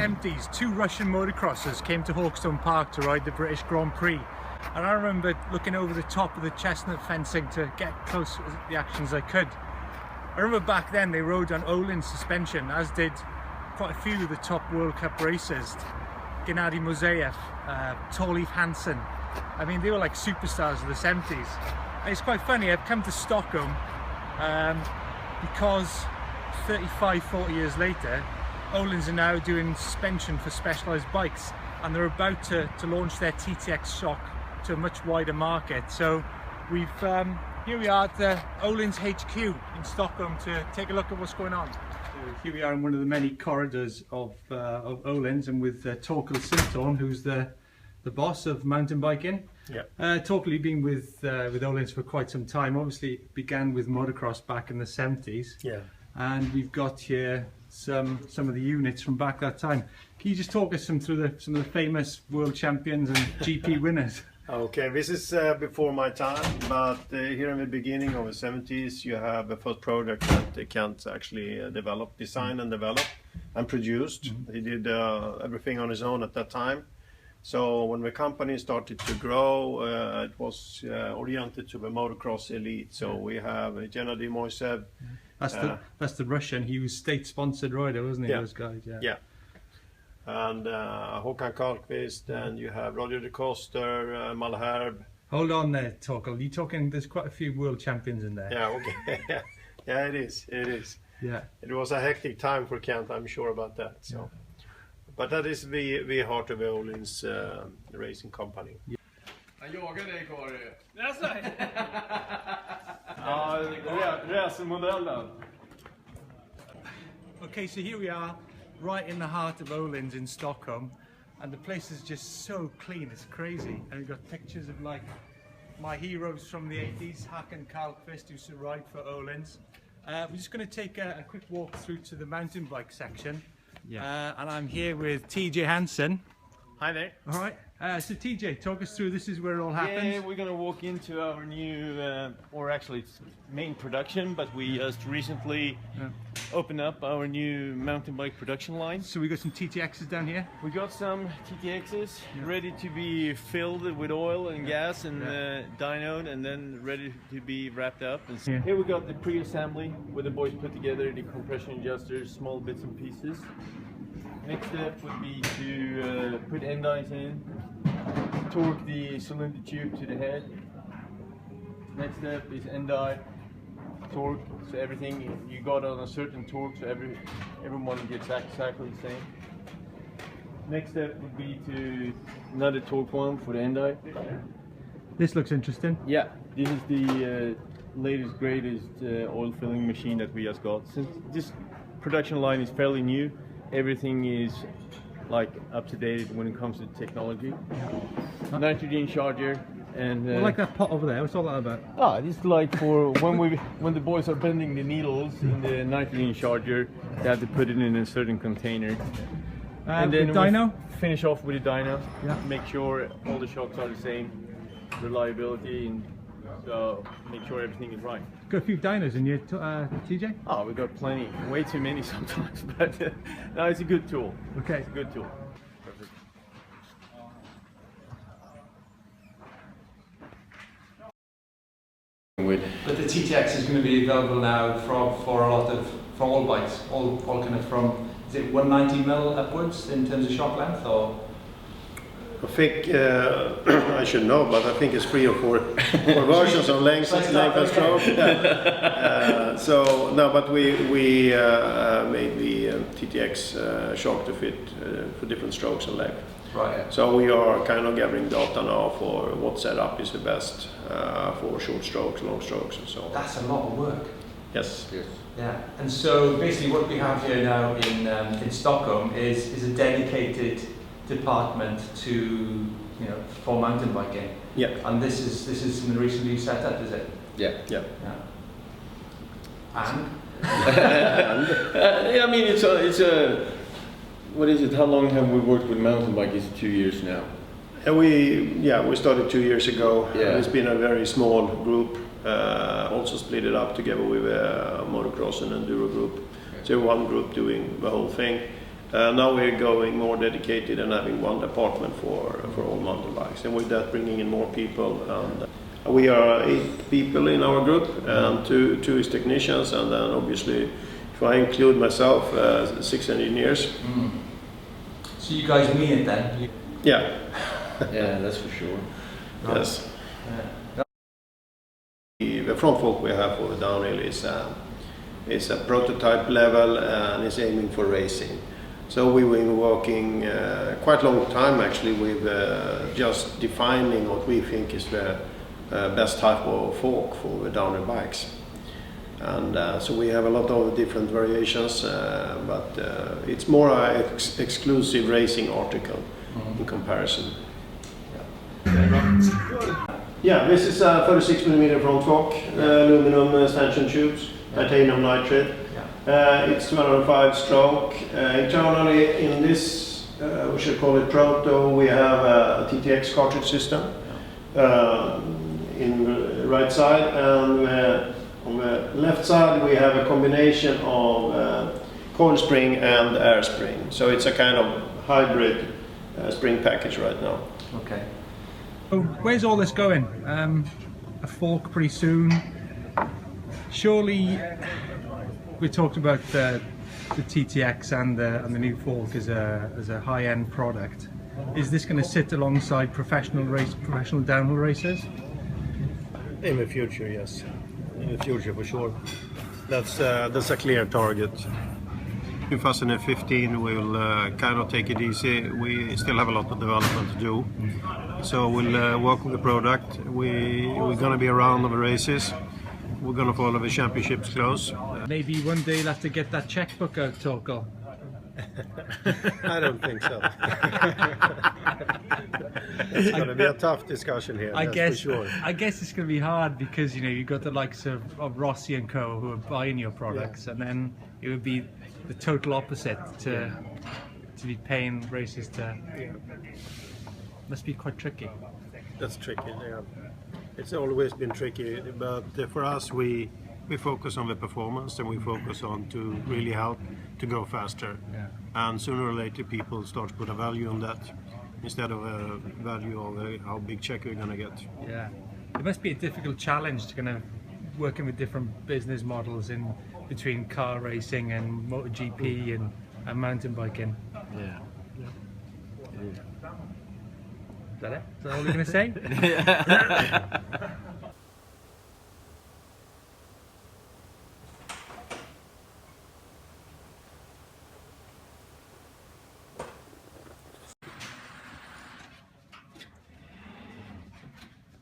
70s, two Russian motocrossers came to Hawkstone Park to ride the British Grand Prix. And I remember looking over the top of the chestnut fencing to get close to the action as I could. I remember back then they rode on Öhlins suspension, as did quite a few of the top World Cup racers. Gennady Moseyev, Torleif Hansen. I mean, they were like superstars of the 70s. And it's quite funny, I've come to Stockholm because 35-40 years later, Ohlins are now doing suspension for specialised bikes, and they're about to launch their TTX shock to a much wider market. So we've here we are at the Ohlins HQ in Stockholm to take a look at what's going on. So here we are in one of the many corridors of Ohlins, and with Torkel Sintorn, who's the boss of mountain biking. Yeah. Torkel, you've been with Ohlins for quite some time. Obviously it began with motocross back in the 70s. Yeah. And we've got here some of the units from back that time. Can you just talk us through some of the famous world champions and GP winners? Okay, this is before my time, but here in the beginning of the 70s you have the first product that Kent actually designed and developed and produced. He did everything on his own at that time. So when the company started to grow, it was oriented to the motocross elite. So we have Gennady Moseyev. That's the Russian. He was state-sponsored rider, wasn't he? Yeah. Those guys, yeah. Yeah. And Håkan Karlqvist, and you have Roger de Koster, Malherbe. Hold on there, Torkel. You're talking. There's quite a few world champions in there. Yeah. Okay. Yeah, it is. It is. Yeah. It was a hectic time for Kent. I'm sure about that. So, yeah. But that is the heart of the Öhlins racing company. Yeah. Jag jagar dig, Kari. Jaså? Ja, racermodellen. Okay, so here we are, right in the heart of Öhlins in Stockholm, and the place is just so clean, it's crazy. And we've got pictures of like my heroes from the 80s, Håkan Karlqvist, who used to ride for Öhlins. We're just going to take a quick walk through to the mountain bike section. Yeah. And I'm here with TJ Hansen. Hi there. All right. So TJ, talk us through. This is where it all happens. Yeah, we're gonna walk into our new, or actually it's main production, but we just recently opened up our new mountain bike production line. So we got some TTXs down here. We got some TTXs ready to be filled with oil and gas and dynoed, and then ready to be wrapped up. And so here we got the pre-assembly where the boys put together the compression adjusters, small bits and pieces. Next step would be to put end eyes in, torque the cylinder tube to the head. Next step is end eye, torque, so everything you got on a certain torque, so everyone gets exactly the same. Next step would be to another torque one for the end eye. This looks interesting. Yeah, this is the latest, greatest oil filling machine that we just got. Since this production line is fairly new, everything is like up to date when it comes to technology. Nitrogen charger and I like that pot over there. What's all that about? It's like for when the boys are bending the needles in the nitrogen charger, they have to put it in a certain container. And then the dyno? Finish off with the dyno. Yeah. Make sure all the shocks are the same, reliability, and so make sure everything is right. Got a few dynos in here, TJ? Oh, we got plenty, way too many sometimes, but no, it's a good tool. Okay. It's a good tool. Perfect. But the TTX is going to be available now for a lot of, from all bikes, all kind of from, is it 190mm upwards in terms of shock length, or? I think I should know, but I think it's 3 or 4 versions of length and stroke. Yeah. So no, but we made the TTX shock to fit for different strokes and length. Right. So we are kind of gathering data now for what setup is the best for short strokes, long strokes, and so on. That's a lot of work. Yes. Yes. Yeah. And so basically, what we have here now in Stockholm is a dedicated department to, for mountain biking. Yeah. And this is something recently set up, is it? Yeah. Yeah. And? I mean, it's a. What is it? How long have we worked with mountain bike? Is it 2 years now? And we started 2 years ago. Yeah. It's been a very small group. Also split it up together with a motocross and enduro group. So one group doing the whole thing. Now we're going more dedicated and having one department for all mountain bikes, and with that bringing in more people. And we are 8 people in our group, and two is technicians, and then obviously, if I include myself, 6 engineers. So you guys mean it then? Yeah. Yeah, that's for sure. Yes. The front fork we have for the downhill is a prototype level and is aiming for racing. So we've been working quite a long time actually with just defining what we think is the best type of fork for the downhill bikes. And so we have a lot of different variations, but it's more an exclusive racing article in comparison. Yeah, this is a 36mm front fork, aluminum stanchion tubes, titanium nitride. It's 205 stroke. Internally in this, we should call it proto, we have a TTX cartridge system in the right side, and on the left side we have a combination of coil spring and air spring. So it's a kind of hybrid spring package right now. Okay. So where's all this going? A fork pretty soon. Surely we talked about the TTX and the new fork as a high-end product. Is this going to sit alongside professional downhill racers? In the future, yes. In the future, for sure. That's a clear target. 2015 we'll kind of take it easy. We still have a lot of development to do. So we'll work with the product. We're going to be around on the races. We're going to follow the championships close. Maybe one day you'll have to get that checkbook out, Torkel. I don't think so. It's going to be a tough discussion here, for sure. I guess it's going to be hard because you've got the likes of Rossi and Co who are buying your products, and then it would be the total opposite to be paying races to. Must be quite tricky. That's tricky. Yeah. It's always been tricky, but for us, we focus on the performance, and we focus on to really help to go faster. Yeah. And sooner or later, people start to put a value on that instead of a value of how big check you're going to get. Yeah, it must be a difficult challenge to kind of working with different business models in between car racing and MotoGP and mountain biking. Yeah. Is that it? Is that all you're going to say?